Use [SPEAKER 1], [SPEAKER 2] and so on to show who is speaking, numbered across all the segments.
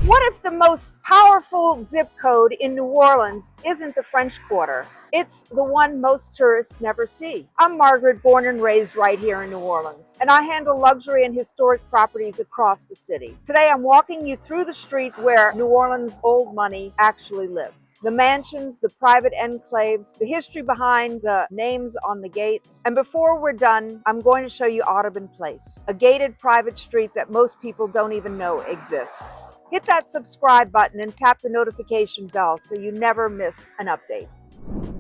[SPEAKER 1] What if the most powerful zip code in New Orleans isn't the French Quarter? It's the one most tourists never see. I'm Margaret, born and raised right here in New Orleans, and I handle luxury and historic properties across the city. Today I'm walking you through the street where New Orleans' old money actually lives. The mansions, the private enclaves, the history behind the names on the gates. And before we're done, I'm going to show you Audubon Place, a gated private street that most people don't even know exists. Hit that subscribe button and tap the notification bell so you never miss an update.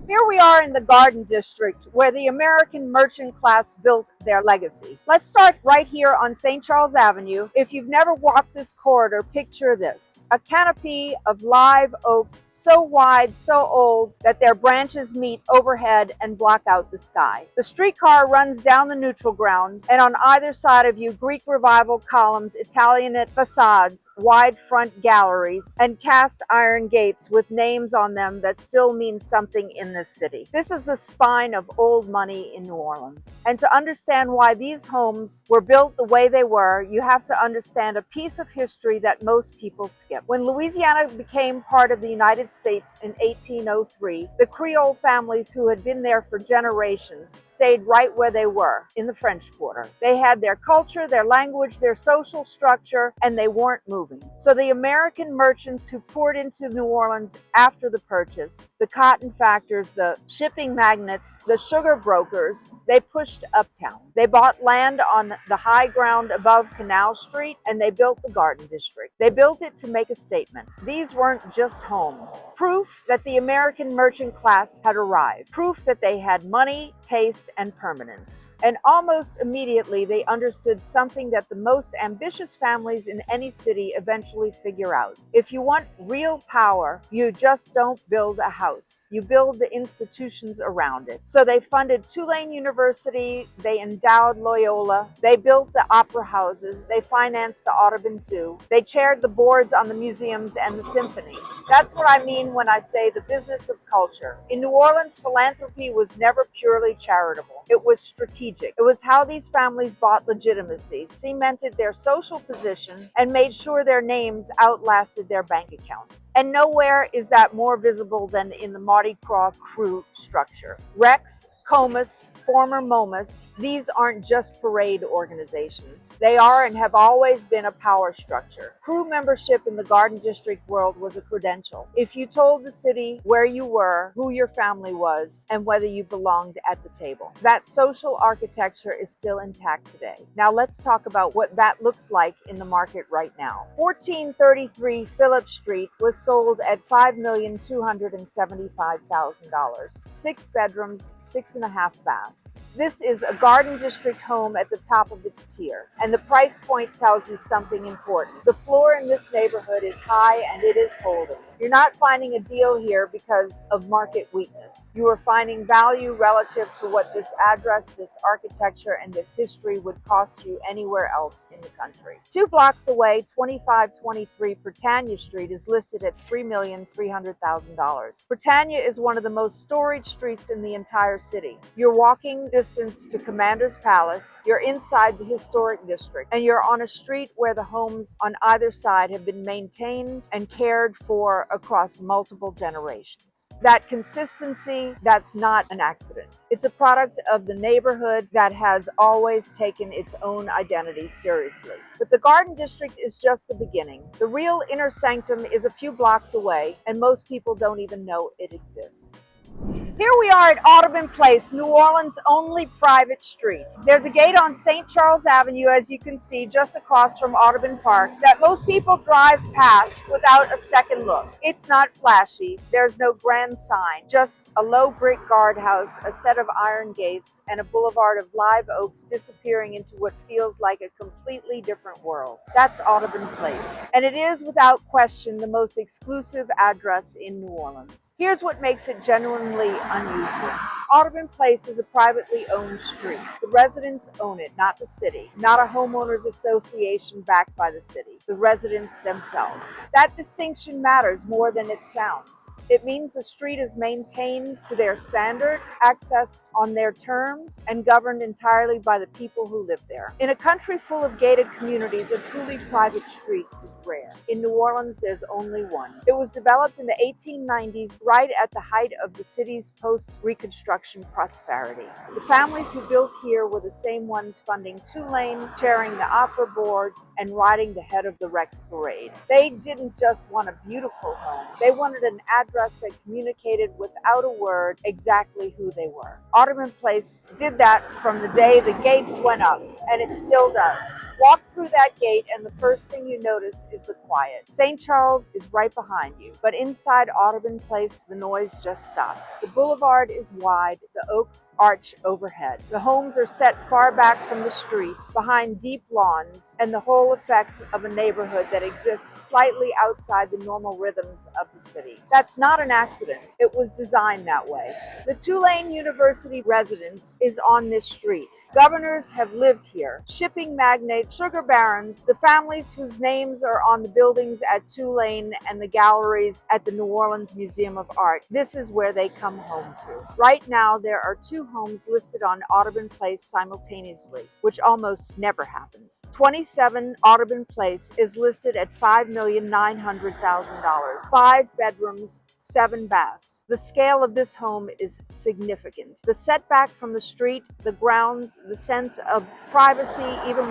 [SPEAKER 1] Here we are in the Garden District, where the American merchant class built their legacy. Let's start right here on St. Charles Avenue. If you've never walked this corridor, picture this: a canopy of live oaks so wide, so old, that their branches meet overhead and block out the sky. The streetcar runs down the neutral ground, and on either side of you, Greek Revival columns, Italianate facades, wide front galleries, and cast iron gates with names on them that still mean something in this city. This is the spine of old money in New Orleans. And to understand why these homes were built the way they were, you have to understand a piece of history that most people skip. When Louisiana became part of the United States in 1803, the Creole families who had been there for generations stayed right where they were, in the French Quarter. They had their culture, their language, their social structure, and they weren't moving. So the American merchants who poured into New Orleans after the purchase, the cotton factors, the shipping magnates, the sugar brokers, they pushed uptown. They bought land on the high ground above Canal Street, and they built the Garden District. They built it to make a statement. These weren't just homes. Proof that the American merchant class had arrived. Proof that they had money, taste, and permanence. And almost immediately they understood something that the most ambitious families in any city eventually figure out. If you want real power, you just don't build a house. You build the institutions around it. So they funded Tulane University, they endowed Loyola, they built the opera houses, they financed the Audubon Zoo, they chaired the boards on the museums and the symphony. That's what I mean when I say the business of culture. In New Orleans, philanthropy was never purely charitable. It was strategic. It was how these families bought legitimacy, cemented their social position, and made sure their names outlasted their bank accounts. And nowhere is that more visible than in the Mardi Gras crew structure. Rex, Comus, former Momus, these aren't just parade organizations. They are and have always been a power structure. Crew membership in the Garden District world was a credential. If you told the city where you were, who your family was, and whether you belonged at the table. That social architecture is still intact today. Now let's talk about what that looks like in the market right now. 1433 Phillip Street was sold at $5,275,000. 6 bedrooms, 6.5 baths. This is a Garden District home at the top of its tier, and the price point tells you something important. The floor in this neighborhood is high and it is holding. You're not finding a deal here because of market weakness. You are finding value relative to what this address, this architecture, and this history would cost you anywhere else in the country. 2 blocks away, 2523 Britannia Street is listed at $3,300,000. Britannia is one of the most storied streets in the entire city. You're walking distance to Commander's Palace, you're inside the historic district, and you're on a street where the homes on either side have been maintained and cared for across multiple generations. That consistency, that's not an accident. It's a product of the neighborhood that has always taken its own identity seriously. But the Garden District is just the beginning. The real inner sanctum is a few blocks away, and most people don't even know it exists. Here we are at Audubon Place, New Orleans' only private street. There's a gate on St. Charles Avenue, as you can see, just across from Audubon Park, that most people drive past without a second look. It's not flashy. There's no grand sign, just a low brick guardhouse, a set of iron gates, and a boulevard of live oaks disappearing into what feels like a completely different world. That's Audubon Place. And it is, without question, the most exclusive address in New Orleans. Here's what makes it genuinely surprisingly unusual. Audubon Place is a privately owned street. The residents own it, not the city. Not a homeowners association backed by the city. The residents themselves. That distinction matters more than it sounds. It means the street is maintained to their standard, accessed on their terms, and governed entirely by the people who live there. In a country full of gated communities, a truly private street is rare. In New Orleans, there's only one. It was developed in the 1890s, right at the height of the city's post-Reconstruction prosperity. The families who built here were the same ones funding Tulane, chairing the opera boards, and riding the head of the Rex parade. They didn't just want a beautiful home. They wanted an address that communicated without a word exactly who they were. Audubon Place did that from the day the gates went up, and it still does. Walk through that gate and the first thing you notice is the quiet. St. Charles is right behind you, but inside Audubon Place, the noise just stops. The boulevard is wide, the oaks arch overhead. The homes are set far back from the street, behind deep lawns, and the whole effect of a neighborhood that exists slightly outside the normal rhythms of the city. That's not an accident. It was designed that way. The Tulane University residence is on this street. Governors have lived here. Shipping magnates, sugar barons, the families whose names are on the buildings at Tulane and the galleries at the New Orleans Museum of Art. This is where they come home to. Right now, there are 2 homes listed on Audubon Place simultaneously, which almost never happens. 27 Audubon Place is listed at $5,900,000. 5 bedrooms, 7 baths. The scale of this home is significant. The setback from the street, the grounds, the sense of privacy, even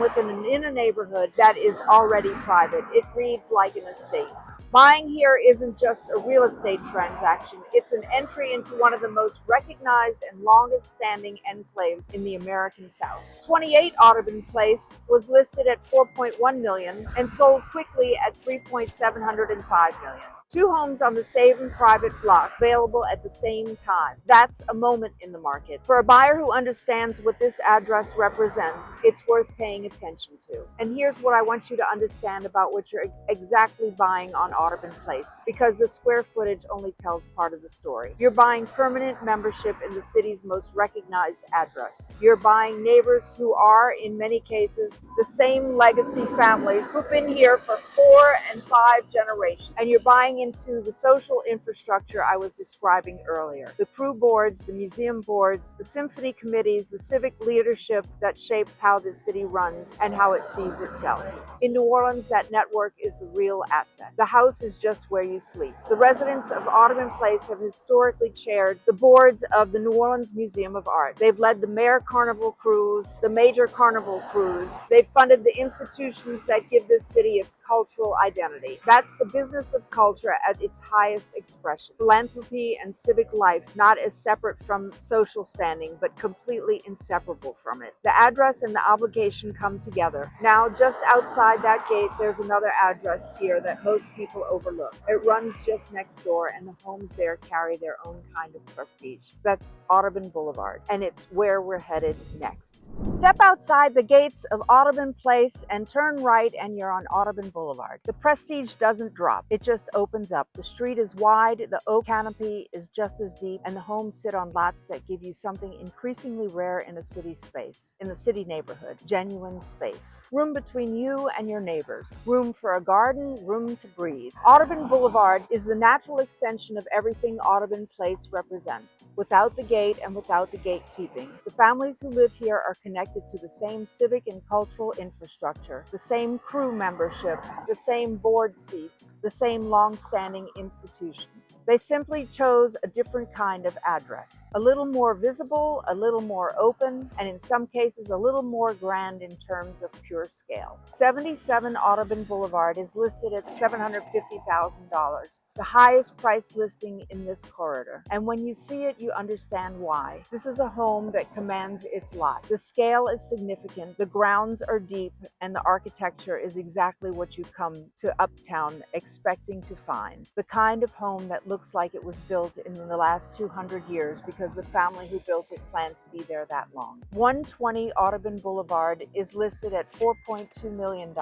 [SPEAKER 1] in a neighborhood that is already private. It reads like an estate. Buying here isn't just a real estate transaction, it's an entry into one of the most recognized and longest standing enclaves in the American South. 28 Audubon Place was listed at $4.1 million and sold quickly at $3.705 million. 2 homes on the same private block available at the same time. That's a moment in the market. For a buyer who understands what this address represents, it's worth paying attention to. And here's what I want you to understand about what you're exactly buying on Audubon Place, because the square footage only tells part of the story. You're buying permanent membership in the city's most recognized address. You're buying neighbors who are, in many cases, the same legacy families who've been here for 4 and 5 generations. And you're buying into the social infrastructure I was describing earlier. The crew boards, the museum boards, the symphony committees, the civic leadership that shapes how this city runs and how it sees itself. In New Orleans, that network is the real asset. The house is just where you sleep. The residents of Audubon Place have historically chaired the boards of the New Orleans Museum of Art. They've led the Mayor Carnival Cruise, the Major Carnival Cruise. They've funded the institutions that give this city its cultural identity. That's the business of culture at its highest expression. Philanthropy and civic life, not as separate from social standing, but completely inseparable from it. The address and the obligation come together. Now, just outside that gate, there's another address tier that most people overlook. It runs just next door, and the homes there carry their own kind of prestige. That's Audubon Boulevard, and it's where we're headed next. Step outside the gates of Audubon Place and turn right, and you're on Audubon Boulevard. The prestige doesn't drop, it just opens up. The street is wide, the oak canopy is just as deep, and the homes sit on lots that give you something increasingly rare in a city space, in the city neighborhood, genuine space. Room between you and your neighbors. Room for a garden, room to breathe. Audubon Boulevard is the natural extension of everything Audubon Place represents, without the gate and without the gatekeeping. The families who live here are connected to the same civic and cultural infrastructure, the same crew memberships, the same board seats, the same long-standing institutions. They simply chose a different kind of address. A little more visible, a little more open, and in some cases a little more grand in terms of pure scale. 77 Audubon Boulevard is listed at $750,000, the highest price listing in this corridor. And when you see it, you understand why. This is a home that commands its lot. The scale is significant, the grounds are deep, and the architecture is exactly what you've come to uptown expecting to find the kind of home that looks like it was built in the last 200 years because the family who built it planned to be there that long. 120 Audubon Boulevard is listed at $4.2 million,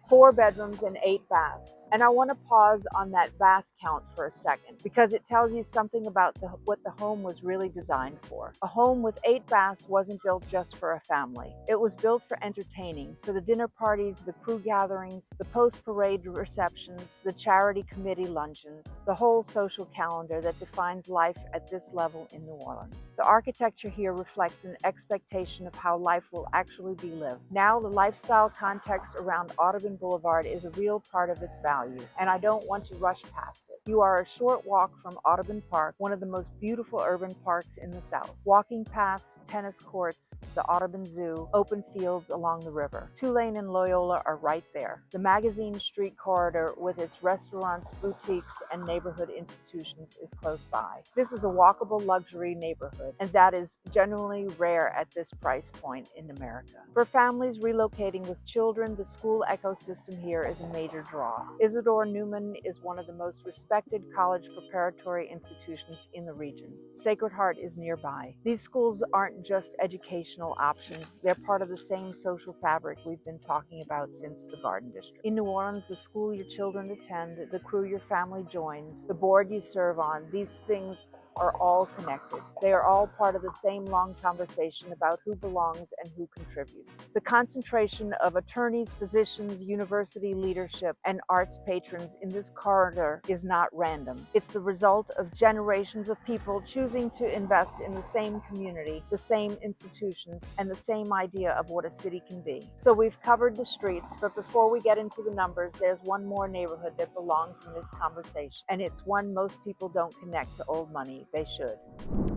[SPEAKER 1] 4 bedrooms and 8 baths. And I want to pause on that bath count for a second because it tells you something about what the home was really designed for. A home with 8 baths wasn't built just for a family. It was built for entertaining, for the dinner parties, the crew gatherings, the post-parade receptions, the charity committee luncheons, the whole social calendar that defines life at this level in New Orleans. The architecture here reflects an expectation of how life will actually be lived. Now, the lifestyle context around Audubon Boulevard is a real part of its value, and I don't want to rush past it. You are a short walk from Audubon Park, one of the most beautiful urban parks in the South. Walking paths, tennis courts, the Audubon Zoo, open fields along the river. Tulane and Loyola are right there. The Magazine Street corridor with its restaurants, boutiques, and neighborhood institutions is close by. This is a walkable luxury neighborhood, and that is genuinely rare at this price point in America. For families relocating with children, the school ecosystem here is a major draw. Isidore Newman is one of the most respected college preparatory institutions in the region. Sacred Heart is nearby. These schools aren't just educational options, they're part of the same social fabric we've been talking about since the Garden District. In New Orleans, the school your children attend, the crew your family joins, the board you serve on, these things are all connected. They are all part of the same long conversation about who belongs and who contributes. The concentration of attorneys, physicians, university leadership, and arts patrons in this corridor is not random. It's the result of generations of people choosing to invest in the same community, the same institutions, and the same idea of what a city can be. So we've covered the streets, but before we get into the numbers, there's one more neighborhood that belongs in this conversation, and it's one most people don't connect to old money. They should.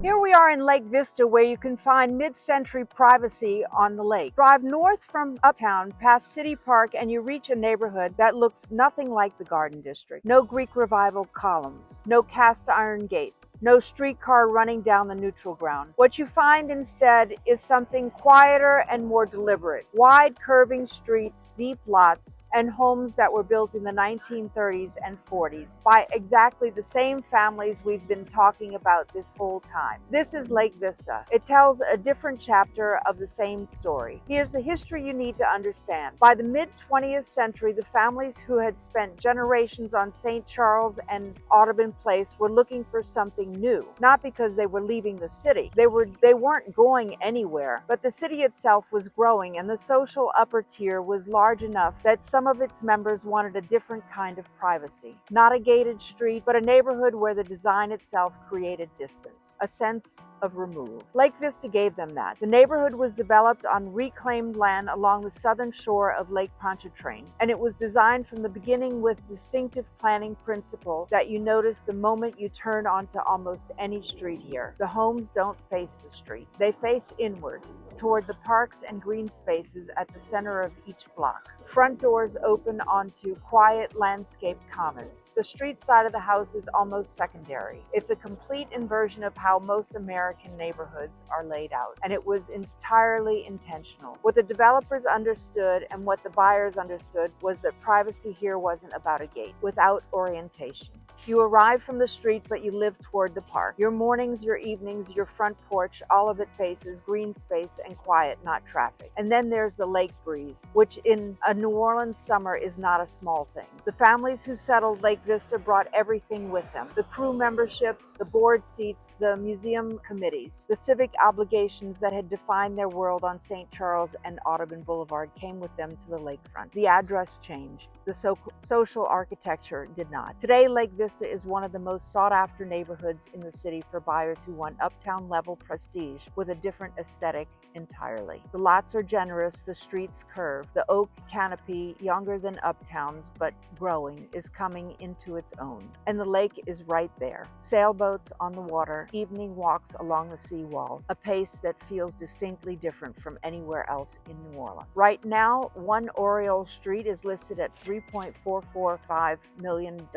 [SPEAKER 1] Here we are in Lake Vista, where you can find mid-century privacy on the lake. Drive north from uptown past City Park and you reach a neighborhood that looks nothing like the Garden District. No Greek Revival columns, no cast iron gates, no streetcar running down the neutral ground. What you find instead is something quieter and more deliberate. Wide curving streets, deep lots, and homes that were built in the 1930s and 40s by exactly the same families we've been talking about this whole time. This is Lake Vista. It tells a different chapter of the same story. Here's the history you need to understand. By the mid-20th century, the families who had spent generations on St. Charles and Audubon Place were looking for something new, not because they were leaving the city. They weren't going anywhere, but the city itself was growing and the social upper tier was large enough that some of its members wanted a different kind of privacy. Not a gated street, but a neighborhood where the design itself created distance, a sense of remove. Lake Vista gave them that. The neighborhood was developed on reclaimed land along the southern shore of Lake Pontchartrain, and it was designed from the beginning with distinctive planning principle that you notice the moment you turn onto almost any street here. The homes don't face the street. They face inward, toward the parks and green spaces at the center of each block. Front doors open onto quiet landscaped commons. The street side of the house is almost secondary. It's a complete inversion of how most American neighborhoods are laid out, and it was entirely intentional. What the developers understood and what the buyers understood was that privacy here wasn't about a gate, without orientation. You arrive from the street, but you live toward the park. Your mornings, your evenings, your front porch, all of it faces green space and quiet, not traffic. And then there's the lake breeze, which in a New Orleans summer is not a small thing. The families who settled Lake Vista brought everything with them. The crew memberships, the board seats, the museum committees, the civic obligations that had defined their world on St. Charles and Audubon Boulevard came with them to the lakefront. The address changed. The social architecture did not. Today, Lake Vista is one of the most sought-after neighborhoods in the city for buyers who want uptown-level prestige with a different aesthetic entirely. The lots are generous, the streets curve. The oak canopy, younger than Uptown's but growing, is coming into its own. And the lake is right there. Sailboats on the water, evening walks along the seawall, a pace that feels distinctly different from anywhere else in New Orleans. Right now, one Oriole Street is listed at $3.445 million,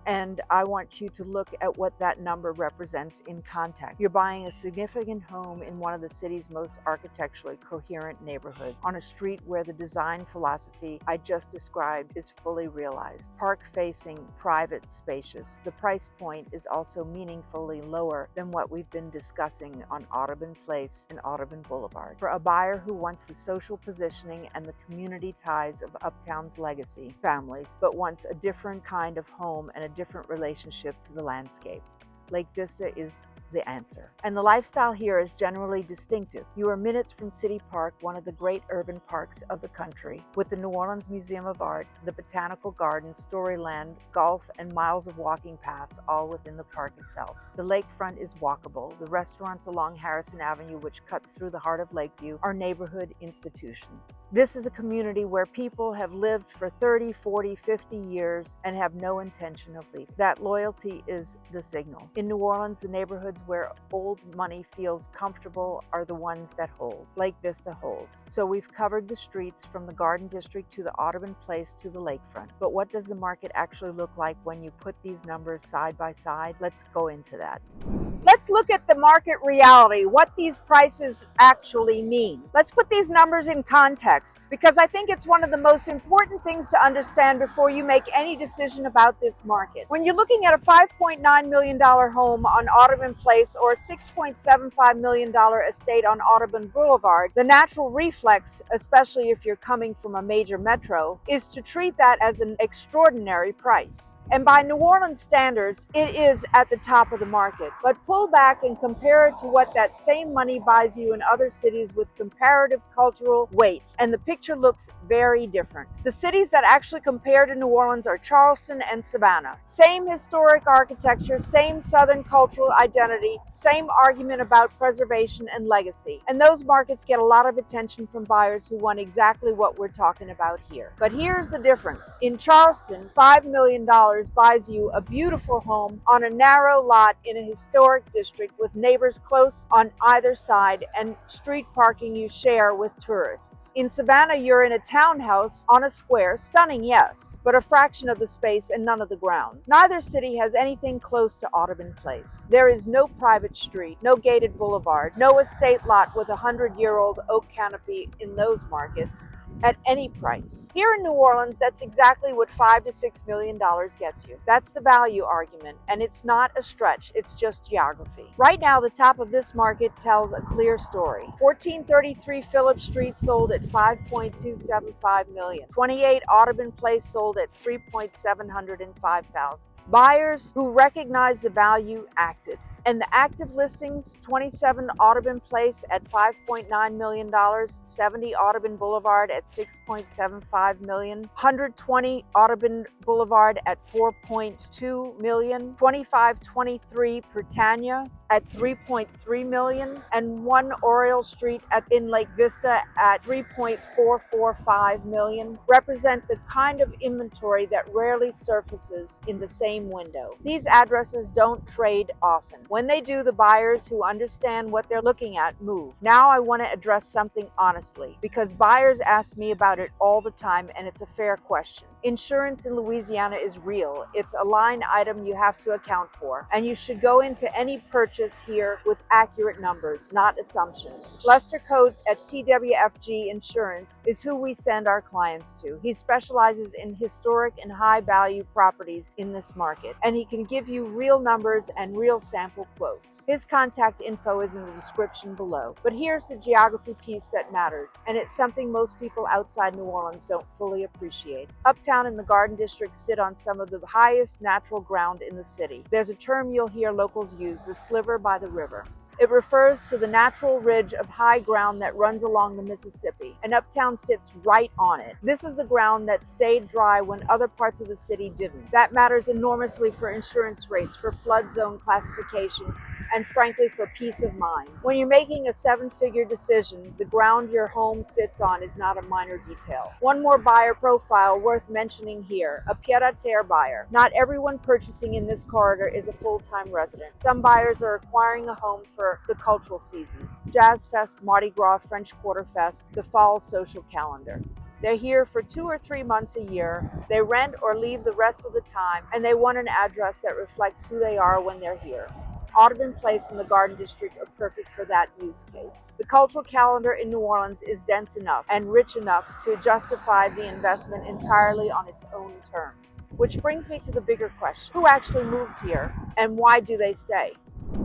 [SPEAKER 1] and And I want you to look at what that number represents in context. You're buying a significant home in one of the city's most architecturally coherent neighborhoods, on a street where the design philosophy I just described is fully realized. Park-facing, private, spacious. The price point is also meaningfully lower than what we've been discussing on Audubon Place and Audubon Boulevard. For a buyer who wants the social positioning and the community ties of Uptown's legacy families, but wants a different kind of home and a different relationship to the landscape, Lake Vista is the answer. And the lifestyle here is generally distinctive. You are minutes from City Park, one of the great urban parks of the country, with the New Orleans Museum of Art, the Botanical Gardens, Storyland, golf, and miles of walking paths, all within the park itself. The lakefront is walkable. The restaurants along Harrison Avenue, which cuts through the heart of Lakeview, are neighborhood institutions. This is a community where people have lived for 30, 40, 50 years and have no intention of leaving. That loyalty is the signal. In New Orleans, the neighborhoods where old money feels comfortable are the ones that hold. Lake Vista holds. So we've covered the streets from the Garden District to the Audubon Place to the lakefront. But what does the market actually look like when you put these numbers side by side? Let's go into that. Let's look at the market reality, what these prices actually mean. Let's put these numbers in context, because I think it's one of the most important things to understand before you make any decision about this market. When you're looking at a $5.9 million home on Audubon Place or a $6.75 million estate on Audubon Boulevard, the natural reflex, especially if you're coming from a major metro, is to treat that as an extraordinary price. And by New Orleans standards, it is at the top of the market. But pull back and compare it to what that same money buys you in other cities with comparative cultural weight, and the picture looks very different. The cities that actually compare to New Orleans are Charleston and Savannah. Same historic architecture, same Southern cultural identity, same argument about preservation and legacy. And those markets get a lot of attention from buyers who want exactly what we're talking about here. But here's the difference. In Charleston, $5 million buys you a beautiful home on a narrow lot in a historic district with neighbors close on either side and street parking you share with tourists. In Savannah, you're in a townhouse on a square, stunning, yes, but a fraction of the space and none of the ground. Neither city has anything close to Audubon Place. There is no private street, no gated boulevard, no estate lot with a 100-year-old oak canopy in those markets at any price. Here in New Orleans, that's exactly what $5 to $6 million gets you. That's the value argument, and it's not a stretch, it's just geography. Right now, the top of this market tells a clear story. 1433 Phillips Street sold at $5.275 million. 28 Audubon Place sold at $3.705,000. Buyers who recognized the value acted. And the active listings, 27 Audubon Place at $5.9 million, 70 Audubon Boulevard at $6.75 million, 120 Audubon Boulevard at $4.2 million, 2523 Britannia at $3.3 million, and 1 Oriole Street in Lake Vista at $3.445 million represent the kind of inventory that rarely surfaces in the same window. These addresses don't trade often. When they do, the buyers who understand what they're looking at move. Now I want to address something honestly, because buyers ask me about it all the time, and it's a fair question. Insurance in Louisiana is real. It's a line item you have to account for, and you should go into any purchase here with accurate numbers, not assumptions. Lester Coate at TWFG Insurance is who we send our clients to. He specializes in historic and high-value properties in this market, and he can give you real numbers and real sample quotes. His contact info is in the description below. But here's the geography piece that matters, and it's something most people outside New Orleans don't fully appreciate. Uptown and the Garden District sit on some of the highest natural ground in the city. There's a term you'll hear locals use, the sliver by the river. It refers to the natural ridge of high ground that runs along the Mississippi, and Uptown sits right on it. This is the ground that stayed dry when other parts of the city didn't. That matters enormously for insurance rates, for flood zone classification, and frankly for peace of mind. When you're making a 7-figure decision, the ground your home sits on is not a minor detail. One more buyer profile worth mentioning here, a pied-à-terre buyer. Not everyone purchasing in this corridor is a full-time resident. Some buyers are acquiring a home for the cultural season, Jazz Fest, Mardi Gras, French Quarter Fest, the fall social calendar. They're here for 2 or 3 months a year. They rent or leave the rest of the time, and they want an address that reflects who they are when they're here. Audubon Place and the Garden District are perfect for that use case. The cultural calendar in New Orleans is dense enough and rich enough to justify the investment entirely on its own terms. Which brings me to the bigger question: who actually moves here, and why do they stay?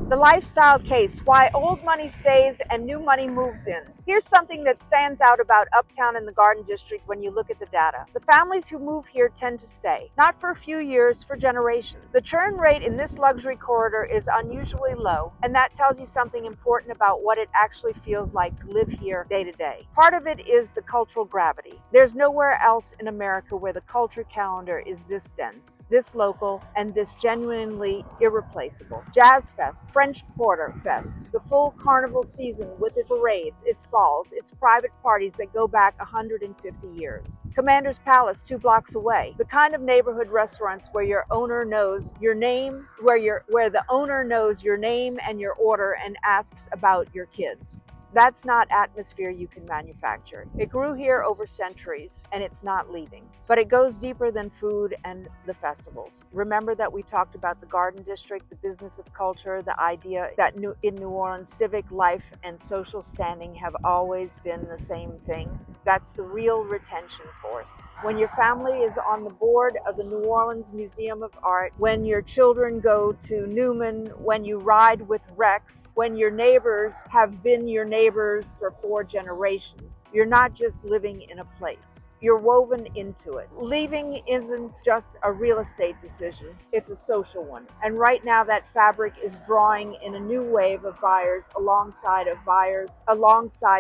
[SPEAKER 1] The lifestyle case: why old money stays and new money moves in. Here's something that stands out about Uptown and the Garden District when you look at the data. The families who move here tend to stay, not for a few years, for generations. The churn rate in this luxury corridor is unusually low, and that tells you something important about what it actually feels like to live here day to day. Part of it is the cultural gravity. There's nowhere else in America where the culture calendar is this dense, this local, and this genuinely irreplaceable. Jazz Fest, French Quarter Fest, the full carnival season with its parades, its balls, its private parties that go back 150 years. Commander's Palace 2 blocks away, the kind of neighborhood restaurants where your owner knows your name, where the owner knows your name and your order and asks about your kids. That's not atmosphere you can manufacture. It grew here over centuries, and it's not leaving. But it goes deeper than food and the festivals. Remember that we talked about the Garden District, the business of culture, the idea that in New Orleans, civic life and social standing have always been the same thing? That's the real retention force. When your family is on the board of the New Orleans Museum of Art, when your children go to Newman, when you ride with Rex, when your neighbors have been your neighbors for 4 generations, you're not just living in a place. You're woven into it. Leaving isn't just a real estate decision, it's a social one. And right now that fabric is drawing in a new wave of buyers alongside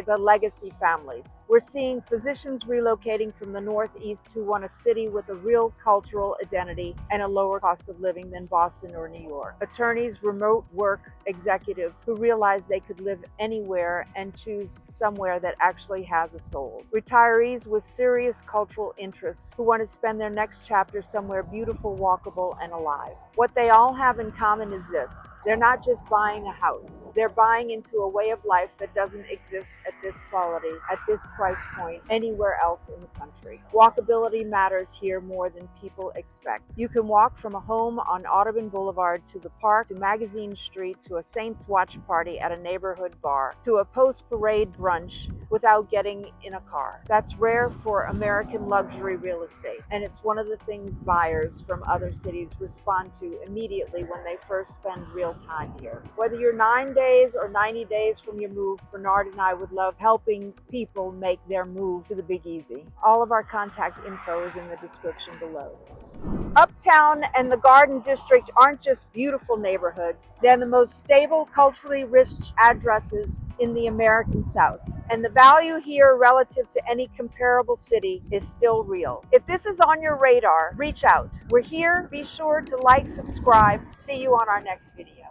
[SPEAKER 1] the legacy families. We're seeing physicians relocating from the Northeast who want a city with a real cultural identity and a lower cost of living than Boston or New York. Attorneys, remote work executives who realize they could live anywhere and choose somewhere that actually has a soul. Retirees with serious cultural interests who want to spend their next chapter somewhere beautiful, walkable, and alive. What they all have in common is this: they're not just buying a house, they're buying into a way of life that doesn't exist at this quality, at this price point, anywhere else in the country. Walkability matters here more than people expect. You can walk from a home on Audubon Boulevard to the park, to Magazine Street, to a Saints watch party at a neighborhood bar, to a post-parade brunch without getting in a car. That's rare for American luxury real estate, and it's one of the things buyers from other cities respond to immediately when they first spend real time here. Whether you're 9 days or 90 days from your move, Bernard and I would love helping people make their move to the Big Easy. All of our contact info is in the description below. Uptown and the Garden District aren't just beautiful neighborhoods, they're the most stable, culturally rich addresses in the American South. And the value here relative to any comparable city is still real. If this is on your radar, reach out. We're here. Be sure to like, subscribe. See you on our next video.